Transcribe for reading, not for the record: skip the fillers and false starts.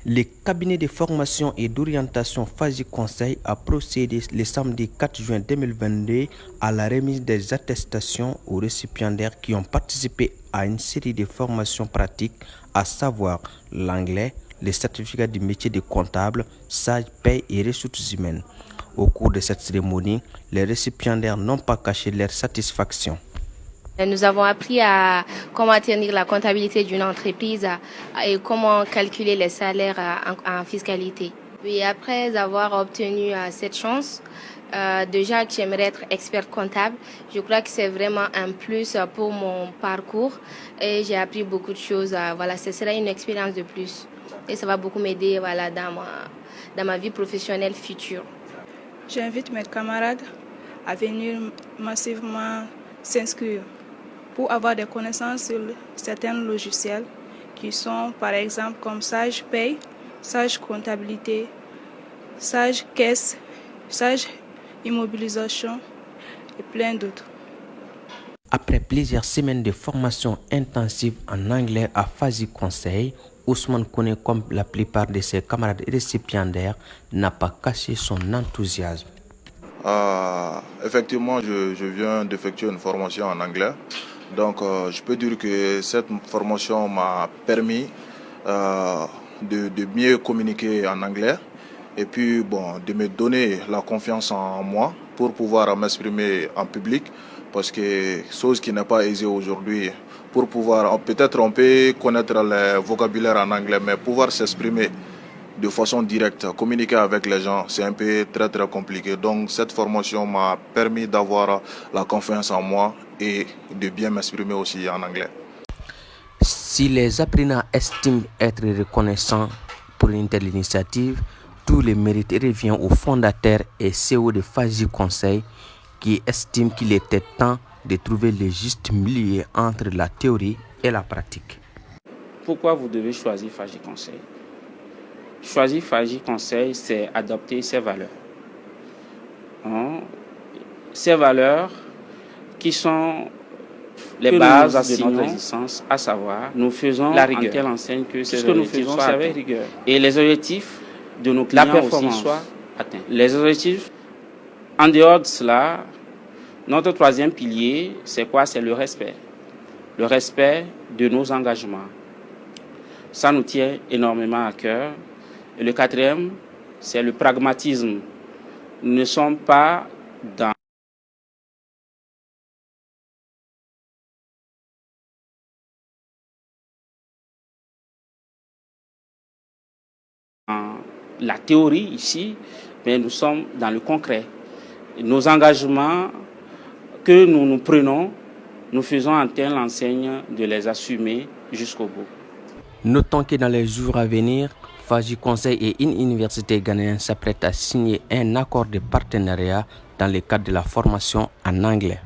Le cabinet de formation et d'orientation Faji Conseil a procédé le samedi 4 juin 2022 à la remise des attestations aux récipiendaires qui ont participé à une série de formations pratiques, à savoir l'anglais, les certificats du métier de comptable, sage, paie et ressources humaines. Au cours de cette cérémonie, les récipiendaires n'ont pas caché leur satisfaction. Nous avons appris à comment tenir la comptabilité d'une entreprise et comment calculer les salaires en fiscalité. Et après avoir obtenu cette chance, déjà que j'aimerais être expert comptable, je crois que c'est vraiment un plus pour mon parcours et j'ai appris beaucoup de choses. Voilà, ce sera une expérience de plus et ça va beaucoup m'aider dans ma vie professionnelle future. J'invite mes camarades à venir massivement s'inscrire pour avoir des connaissances sur certains logiciels qui sont par exemple comme Sage Paye, Sage Comptabilité, Sage Caisse, Sage Immobilisation et plein d'autres. Après plusieurs semaines de formation intensive en anglais à Faji Conseil, Ousmane Kone, comme la plupart de ses camarades récipiendaires, n'a pas caché son enthousiasme. Effectivement, je viens d'effectuer une formation en anglais. Donc, je peux dire que cette formation m'a permis de mieux communiquer en anglais et puis de me donner la confiance en moi pour pouvoir m'exprimer en public, parce que chose qui n'est pas aisée aujourd'hui, pour pouvoir, peut-être on peut connaître le vocabulaire en anglais, mais pouvoir s'exprimer de façon directe, communiquer avec les gens, c'est un peu très compliqué. Donc cette formation m'a permis d'avoir la confiance en moi et de bien m'exprimer aussi en anglais. Si les apprenants estiment être reconnaissants pour une telle initiative, tout le mérite revient au fondateur et CEO de Faji Conseil, qui estime qu'il était temps de trouver le juste milieu entre la théorie et la pratique. Pourquoi vous devez choisir Faji Conseil? Choisir Faji Conseil, c'est adopter ses valeurs. Ces valeurs qui sont les bases de notre existence, à savoir, nous faisons la rigueur. Elle enseigne que ce que nous faisons, c'est avec rigueur. Et les objectifs de nos clients, la performance aussi soient atteints. Les objectifs, en dehors de cela, notre troisième pilier, c'est quoi? C'est le respect. Le respect de nos engagements. Ça nous tient énormément à cœur. Et le quatrième, c'est le pragmatisme. Nous ne sommes pas dans la théorie ici, mais nous sommes dans le concret. Nos engagements que nous prenons, nous faisons en telle enseigne de les assumer jusqu'au bout. Notons que dans les jours à venir, Faji Conseil et une université ghanéenne s'apprêtent à signer un accord de partenariat dans le cadre de la formation en anglais.